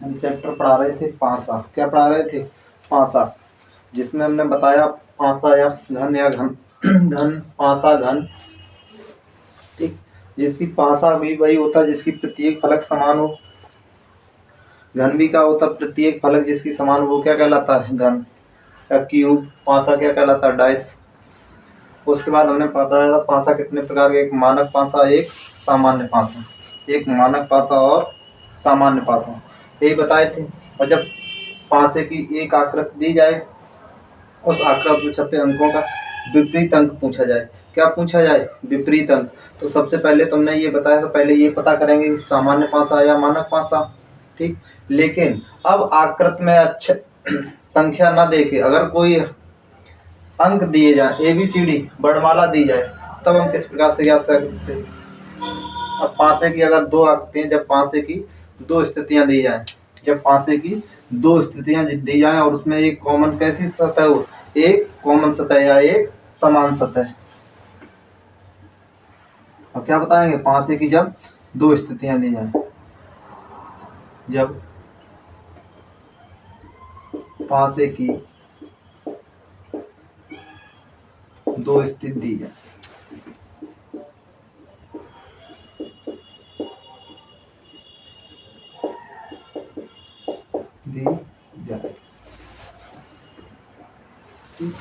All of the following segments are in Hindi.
हम चैप्टर पढ़ा रहे थे पासा। क्या पढ़ा रहे थे? पासा, जिसमें हमने बताया पासा या घन या घन घन पासा घन, ठीक। जिसकी पासा भी वही होता है जिसकी प्रत्येक फलक समान हो। घन भी क्या होता है? प्रत्येक फलक जिसकी समान हो वो क्या कहलाता है? घन। या क्यूब। पासा क्या कहलाता है? डाइस। उसके बाद हमने बताया था पासा कितने प्रकार के, एक मानक पासा, एक सामान्य पासा। एक मानक पासा और सामान्य पासा, यही बताए थे। और जब पासे की एक आकृति दी जाए, उस आकृति में छपे अंकों का विपरीत अंक पूछा जाए। क्या पूछा जाए? विपरीत अंक। तो सबसे पहले तुमने ये बताया था, पहले ये पता करेंगे सामान्य पासा या मानक पासा, ठीक। लेकिन अब आकृति में अच्छे संख्या न देके अगर कोई अंक दिए जाए, ABCD वर्णमाला दी जाए, तब हम किस प्रकार से ज्ञात कर सकते हैं? अब पासे की अगर दो आकृतियां, जब पासे की दो स्थितियां दी जाए, जब पासे की दो स्थितियां दी जाए और उसमें एक कॉमन कैसी सतह हो, एक कॉमन सतह या एक समान सतह। अब क्या बताएंगे? पासे की जब दो स्थितियां दी जाए, जब पासे की दो स्थिति दी जाए, दी जाए, ठीक।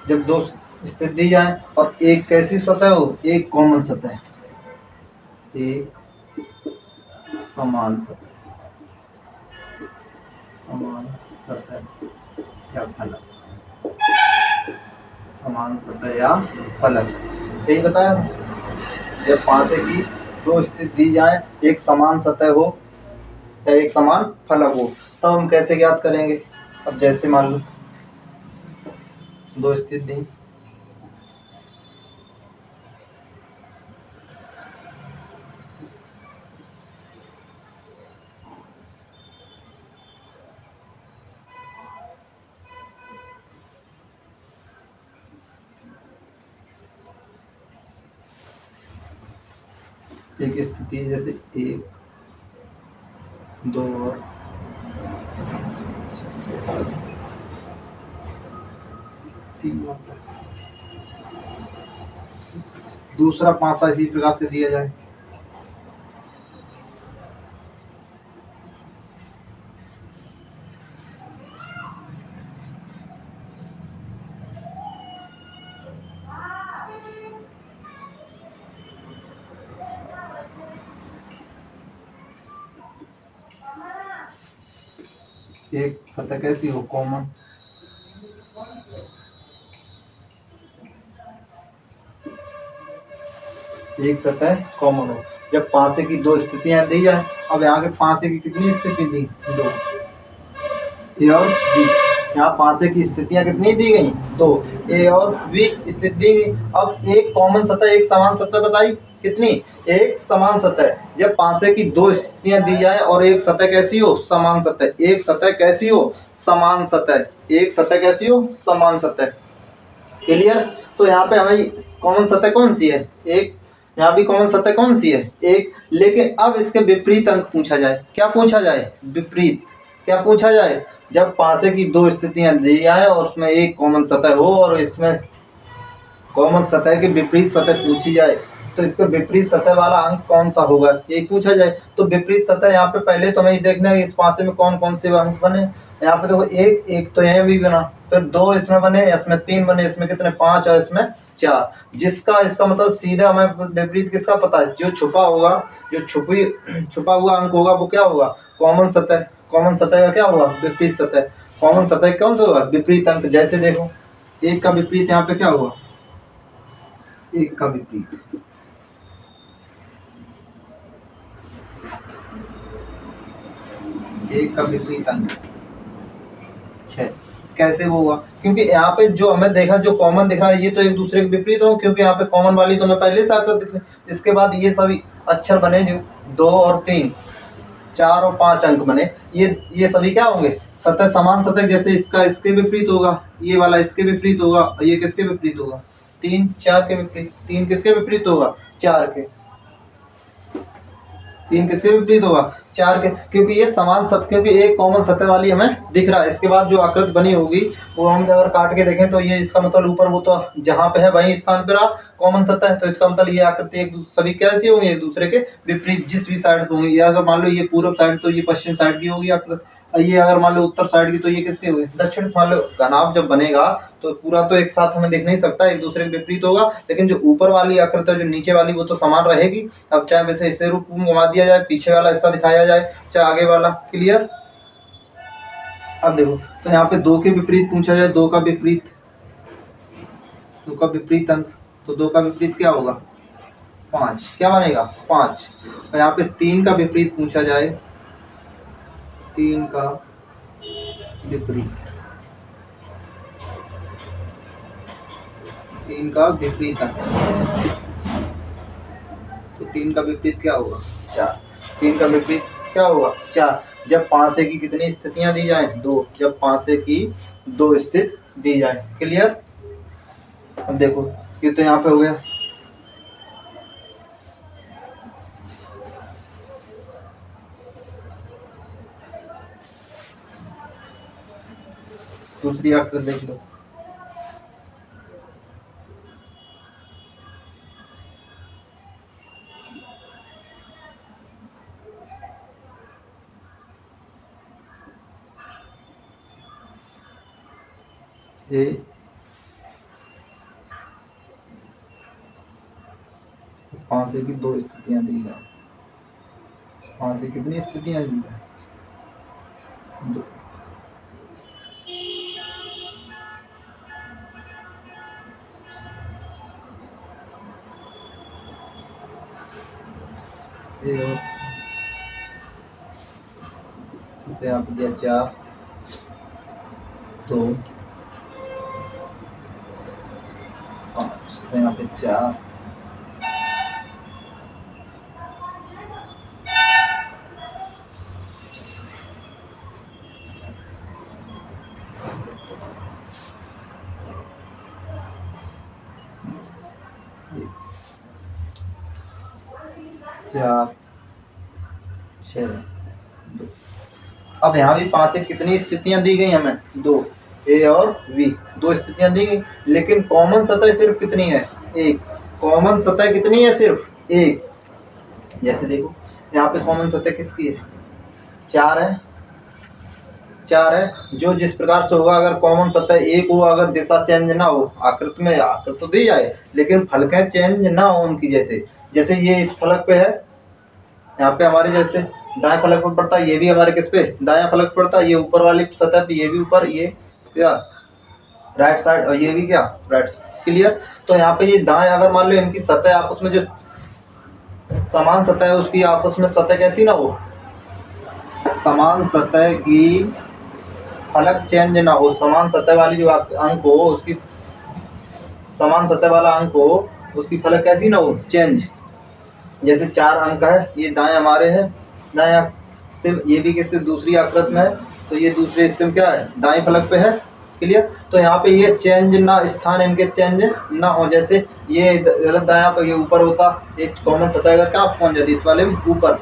जब दो स्थिति दी जाए और एक कैसी सतह हो, एक कॉमन सतह, एक समान सतह, समान सतह या फलक, समान सतह या फलक, यही बताया। जब पासे की दो स्थिति दी जाए, एक समान सतह हो या एक समान फलक हो, तब हम कैसे ज्ञात करेंगे? अब जैसे मान लो दो स्थिति दी, एक स्थिति है जैसे 1 2 और 3, दूसरा पासा इसी प्रकार से दिया जाए, एक सतह कैसी हो? कॉमन। एक सतह कॉमन हो। जब पासे की दो स्थितियां दी जाए, अब यहाँ पे पासे की कितनी स्थिति दी? दो। ए और बी, यहाँ पासे की स्थितियां कितनी दी गई? दो। ए और बी स्थिति दी गई। अब एक कॉमन सतह, एक समान सतह बताई कितनी? एक समान सतह। जब पासे की दो स्थितियां दी जाए और एक सतह कैसी हो? समान सतह। एक सतह कैसी हो? समान सतह। एक सतह कैसी हो? समान सतह। क्लियर? तो यहाँ पे हमारी कॉमन सतह कौन सी है? एक। यहाँ भी कॉमन सतह कौन सी है? एक। लेकिन अब इसके विपरीत अंक पूछा जाए। क्या पूछा जाए? विपरीत। क्या पूछा जाए? जब पासे की दो स्थितियां दी जाए और उसमें एक कॉमन सतह हो और इसमें कॉमन सतह के विपरीत सतह पूछी जाए, तो इसका विपरीत सतह वाला अंक कौन सा होगा, ये पूछा जाए। तो विपरीत सतह यहाँ पे पहले तो हमें ये देखना है इस पासे में कौन कौन से अंक बने। यहाँ पे देखो एक, एक तो यहाँ भी बना, फिर दो इसमें बने, इसमें तीन बने, इसमें कितने? पांच और इसमें चार। जिसका इसका मतलब सीधा हमें विपरीत किसका पता है? जो छुपा होगा, जो छुपा हुआ अंक होगा वो क्या होगा? कॉमन सतह। कॉमन सतह का क्या होगा? विपरीत सतह। कॉमन सतह कौन सा होगा? विपरीत अंक। जैसे देखो एक का विपरीत यहाँ पे क्या होगा? एक का विपरीत, एक का विपरीत अंक 6। कैसे वो हुआ? क्योंकि यहाँ पे जो हमें देखा, जो कॉमन दिख रहा है, ये तो एक दूसरे के विपरीत हो, क्योंकि यहाँ पे कॉमन वाली तो हमें पहले से आकृति दिख रही है। इसके बाद ये सभी अक्षर बने जो 2 और 3, 4 और 5 अंक बने, ये सभी क्या होंगे? सतह, समान सतह। जैसे इसका इसके विपरीत होगा, ये वाला इसके विपरीत होगा, और ये किसके विपरीत होगा? 3 4 के विपरीत। 3 किसके विपरीत होगा? 4 के। 3 किसके विपरीत होगा? 4 के, क्योंकि ये समान सतह, क्योंकि एक कॉमन सतह वाली हमें दिख रहा है। इसके बाद जो आकृति बनी होगी वो हम अगर काट के देखें तो ये इसका मतलब ऊपर वो तो जहाँ पे है वही स्थान पे रहा कॉमन सतह है, तो इसका मतलब ये आकृति एक सभी कैसी होंगी? एक दूसरे के विपरीत जिस भी साइड पे होंगी। या अगर मान लो ये पूर्व साइड तो ये पश्चिम साइड की होगी आकृति, ये अगर मान लो उत्तर साइड की तो ये किसके हुए? दक्षिण। मान लो घनाभ जब बनेगा तो पूरा तो एक साथ हमें दिख नहीं सकता, एक दूसरे के विपरीत होगा, लेकिन जो ऊपर वाली आकृति है जो नीचे वाली वो तो समान रहेगी। अब चाहे वैसे इसे रूप में घुमा दिया जाए, पीछे वाला हिस्सा दिखाया जाए, चाहे आगे वाला। क्लियर? अब देखो तो यहाँ पे 2 के विपरीत पूछा जाए, 2 का विपरीत, 2 का विपरीत अंक, तो 2 का विपरीत क्या होगा? 5। क्या बनेगा? 5। और यहाँ पे 3 का विपरीत पूछा जाए, 3 का विपरीत, 3 का विपरीत अंक, तो 3 का विपरीत क्या होगा? 4। 3 का विपरीत क्या होगा? 4। जब 5 से की कितनी स्थितियां दी जाए? 2। जब 5 से की 2 स्थित दी जाए। क्लियर? अब देखो ये तो यहाँ पे हो गया। दूसरी आकृति देख लो। ये 5 से की 2 स्थितियां दी जाए। 5 से कितनी स्थितियां दी जाए? 2। इसे आप दिया 4, 2, 5, तो यहाँ पे 4, 4, 6, 2। अब यहाँ भी 5 से कितनी स्थितियां दी गई हमें? 2। ए और बी 2 स्थितियां दी गई, लेकिन कॉमन सतह सिर्फ कितनी है? 1। कॉमन सतह कितनी है? सिर्फ 1। जैसे देखो यहाँ पे कॉमन सतह किसकी है? 4 है, 4 है। जो जिस प्रकार से होगा, अगर कॉमन सतह 1 हो, अगर दिशा चेंज ना हो, आकृति में आकृति तो दी जाए लेकिन फलकें चेंज ना हो उनकी, जैसे जैसे ये इस फलक पे है, यहाँ पे हमारे जैसे दाएं फलक पर पड़ता है, ये भी हमारे किस पे? दायां फलक पड़ता है। ये ऊपर वाली सतह पे, ये भी ऊपर, ये क्या राइट साइड, और ये भी क्या राइट साइड। क्लियर? तो यहाँ पे ये दाएं, अगर मान लो इनकी सतह आपस में जो समान सतह है उसकी आपस में सतह कैसी ना हो, समान सतह की फलक चेंज ना हो, समान सतह वाली जो अंक हो उसकी, समान सतह वाला अंक हो उसकी फलक कैसी ना हो, चेंज। जैसे 4 अंक है, ये दाएं हमारे है, दाएं सिम, ये भी किससे? दूसरी आकृति में है, तो ये दूसरे सिम क्या है? दाएं फलक पे है। क्लियर? तो यहाँ पे ये चेंज ना, स्थान इनके चेंज ना हो। जैसे ये गलत दाया पे ये ऊपर होता, एक कॉमन सतह अगर क्या पहुँच जाती इस वाले में ऊपर,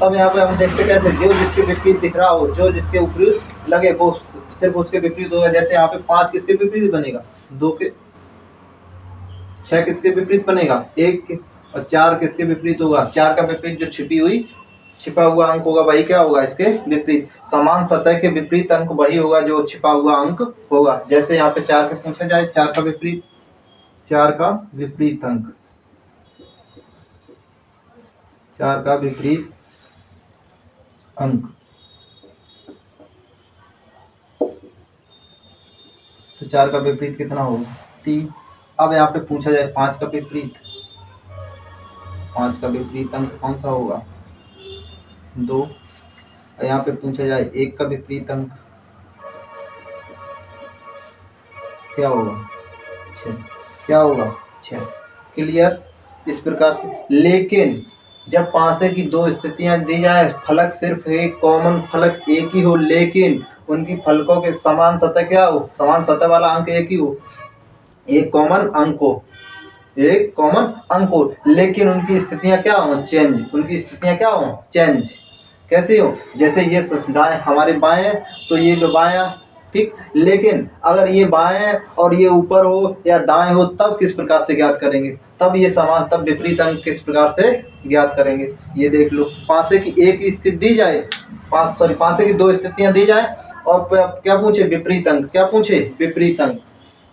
तब यहाँ पे हम देखते कैसे? जो जिसके विपरीत दिख रहा हो, जो जिसके विपरीत लगे वो सिर्फ उसके विपरीत होगा। जैसे यहाँ पे 5 किसके विपरीत बनेगा? 2 के। 6 किसके विपरीत बनेगा? 1 के। और 4 किसके विपरीत होगा? 4 का विपरीत जो छिपा हुआ अंक होगा वही क्या होगा? इसके विपरीत। समान सतह के विपरीत अंक वही होगा जो छिपा हुआ अंक होगा। जैसे यहाँ पे 4 के पूछा जाए, 4 का विपरीत, 4 का विपरीत अंक, 4 का विपरीत अंक, तो 4 का विपरीत कितना होगा? 3। अब यहाँ पे पूछा जाए 5 का विपरीत, 5 का विपरीत अंक कौन सा होगा? 2। और यहाँ पे पूछा जाए 1 का विपरीत अंक क्या होगा? 6। क्या होगा? 6। क्लियर? इस प्रकार से। लेकिन जब 5 की 2 स्थितियां दी जाए, फलक सिर्फ एक कॉमन फलक एक ही हो, लेकिन उनकी फलकों के समान सतह क्या हो? समान सतह वाला अंक एक ही हो, एक कॉमन अंक हो। एक कॉमन अंक हो, लेकिन उनकी स्थितियां क्या हो, चेंज, उनकी स्थितियां क्या हो, चेंज। कैसी हो, जैसे ये दाएं हमारे बाएं है तो ये भी बायां, ठीक। लेकिन अगर ये बाएं और ये ऊपर हो या दाएं हो तब किस प्रकार से ज्ञात करेंगे, तब ये समान, तब विपरीत अंक किस प्रकार से ज्ञात करेंगे। ये देख लो, पासे की एक ही स्थिति दी जाए, पासे की दो स्थितियां दी जाए और क्या पूछे, विपरीत अंक, क्या पूछे, विपरीत अंक,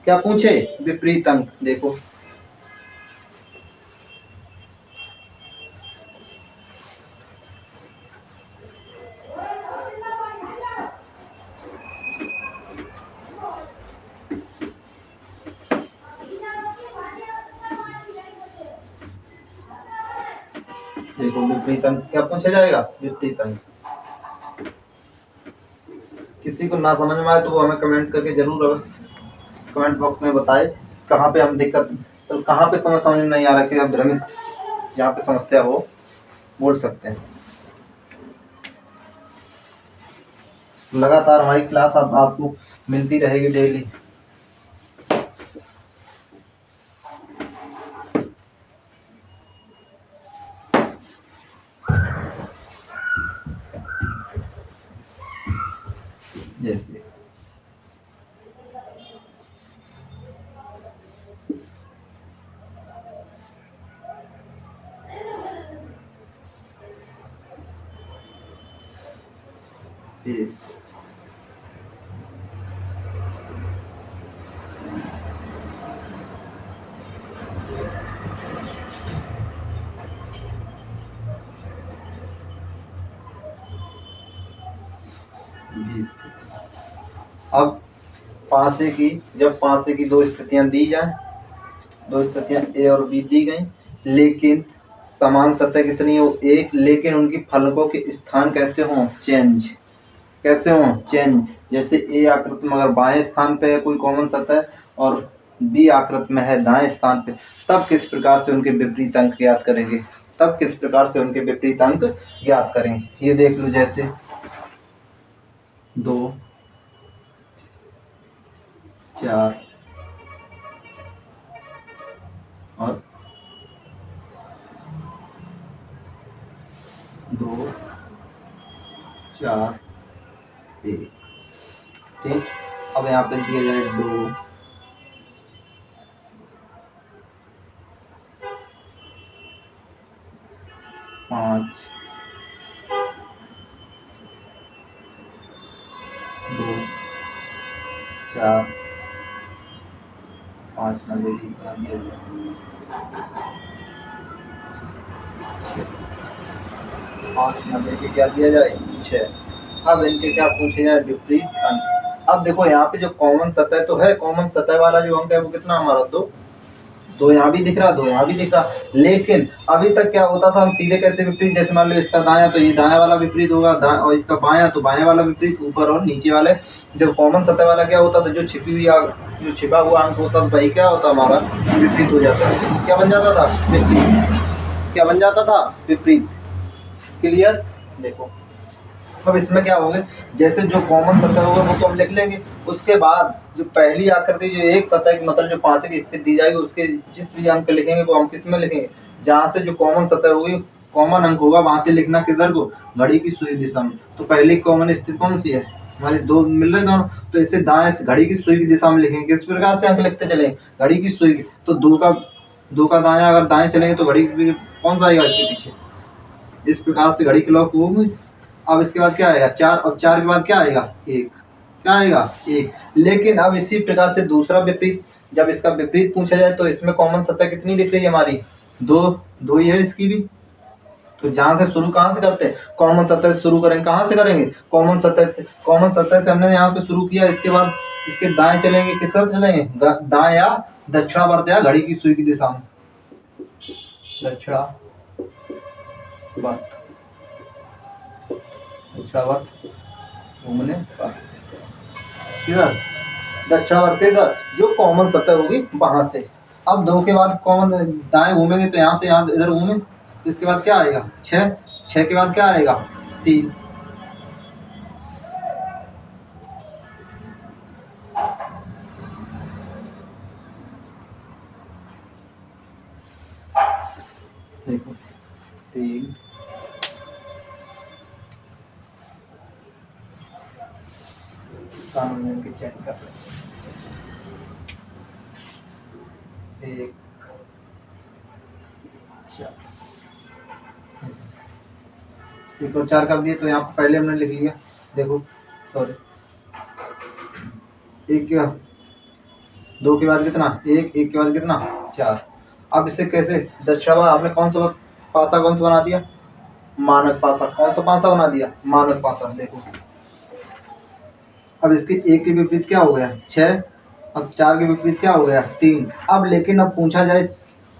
क्या पूछे, विपरीत अंक। देखो देखो विपरीत अंक क्या पूछा जाएगा, विपरीत अंक। किसी को ना समझ में आए तो वो हमें कमेंट करके जरूर अवश्य कमेंट बॉक्स में बताए कहाँ पे हम दिक्कत, तो कहाँ पे तुम्हें समझ में नहीं आ रहा, कि आप भ्रमित, जहाँ पे समस्या हो बोल सकते हैं। लगातार हमारी क्लास अब आपको मिलती रहेगी डेली। जैसे इस बीस। अब पासे की, जब पासे की दो स्थितियां दी जाए, दो स्थितियां ए और बी दी गई, लेकिन समान सतह कितनी हो, एक, लेकिन उनकी फलकों के स्थान कैसे हों, चेंज, कैसे हों, चेंज। जैसे ए आकृति में अगर बाएं स्थान पे है कोई कॉमन सतह और बी आकृति में है दाएं स्थान पे, तब किस प्रकार से उनके विपरीत अंक ज्ञात करेंगे, तब किस प्रकार से उनके विपरीत अंक ज्ञात करेंगे। ये देख लो, जैसे 2 4 और 2 4 1, ठीक। अब यहाँ पे दिया जाए 2 5 2 4 5 ना देखिए बना दिया जाए 5 ना देखिए क्या दिया जाए 6। अब इनके क्या पूछे जाए, विपरीत अंक। अब देखो यहाँ पे जो कॉमन सतह तो है, कॉमन सतह वाला जो अंक है वो कितना हमारा, 2। दो यहाँ भी दिख रहा, दो यहाँ भी दिख रहा, लेकिन अभी तक क्या होता था, हम सीधे कैसे विपरीत, जैसे मान लो इसका दायां तो ये दायां वाला विपरीत होगा, और इसका बायां तो बायां वाला विपरीत, ऊपर और नीचे वाले। जब कॉमन सतह वाला क्या होता था, जो छिपी हुई जो छिपा हुआ अंक होता था वही क्या होता हमारा, विपरीत हो जाता है। क्या बन जाता था, विपरीत, क्या बन जाता था, विपरीत। क्लियर। देखो अब इसमें क्या होंगे, जैसे जो कॉमन सतह होगा वो तो हम लिख लेंगे, उसके बाद जो पहली आकृति जो एक सतह की मतलब जो पासे की स्थिति दी जाएगी उसके जिस भी अंक लिखेंगे वो हम किस में लिखेंगे, जहाँ से जो कॉमन सतह होगी, कॉमन अंक होगा वहां से लिखना किधर को, घड़ी की सुई दिशा में। तो पहली कॉमन स्थिति कौन सी है हमारे, दो मिल रहे दोनों, तो इसे दाएं से घड़ी की सुई की दिशा में लिखेंगे। किस प्रकार से अंक लिखते चलेंगे, घड़ी की सुई की, तो दो का दाया अगर दाएं चलेंगे तो घड़ी कौन सा आएगा इसके पीछे, इस प्रकार से घड़ी क्लॉक होगी। अब इसके बाद क्या आएगा, 4, अब 4 के बाद क्या आएगा, 1, क्या आएगा, 1। लेकिन अब इसी प्रकार से दूसरा विपरीत, जब इसका विपरीत पूछा जाए तो इसमें कॉमन सतह कितनी दिख रही है हमारी, 2, 2 ही है इसकी भी। तो जहां से शुरू कहां से करते हैं, कॉमन सतह से शुरू करेंगे, कहां से करेंगे, कॉमन सतह से। कॉमन सतह से हमने यहाँ पे शुरू किया, इसके बाद इसके दाएं चलेंगे, किस तरफ चलेंगे, दाएं या दक्षिणावर्त या घड़ी की सुई की दिशा में, दक्षिणावर्त, दक्षिणावर्त घूमने पर, किधर, दक्षिणावर्त इधर जो कॉमन सतह होगी वहां से। अब 2 के बाद कॉमन दाएं घूमेंगे तो यहाँ से यहाँ इधर घूमे, तो इसके बाद क्या आएगा, 6, 6 के बाद क्या आएगा, 3। कानून में इनके चेक कर रहे हैं। 1 4 1 और 4 कर दिए, तो यहाँ पर पहले हमने लिख लिया, देखो सॉरी 1 के 2 के बाद कितना 1, 1 के बाद कितना 4। अब इसे कैसे दर्शावा, आपने कौन सा पासा कौन सा बना दिया, मानक पासा। कौन सा पासा बना दिया, मानक पासा। देखो अब इसके 1 के विपरीत क्या हो गया 6, अब 4 के विपरीत क्या हो गया 3। अब लेकिन अब पूछा जाए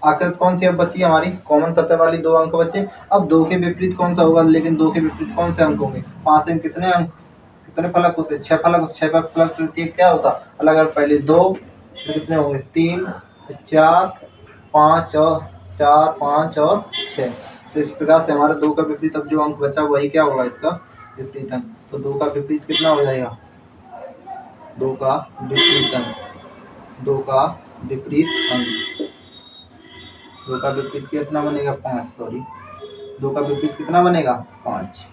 आकृति कौन सी अब बची हमारी, कॉमन सतह वाली 2 अंक बचे। अब 2 के विपरीत कौन सा होगा, लेकिन 2 के विपरीत कौन से अंक होंगे, 5 में कितने अंक, कितने फलक होते, 6 फलक, 6 पर फलक प्रत्येक क्या होता अलग अलग, पहले 2 फिर कितने होंगे 3 4 5 और 4 5 और 6। तो इस प्रकार से हमारा 2 का विपरीत अब जो अंक बचा वही क्या होगा इसका विपरीत अंक। तो 2 का विपरीत कितना हो जाएगा, 2 का विपरीत अंक, 2 का विपरीत अंक, 2 का विपरीत कितना बनेगा 5, सॉरी 2 का विपरीत कितना बनेगा 5।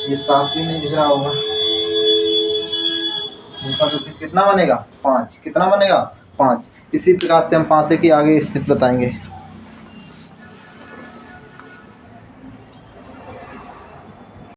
ये साफ भी नहीं दिख रहा होगा, 2 का विपरीत कितना बनेगा 5, कितना बनेगा 5। इसी प्रकार से हम पासे की आगे स्थिति बताएंगे।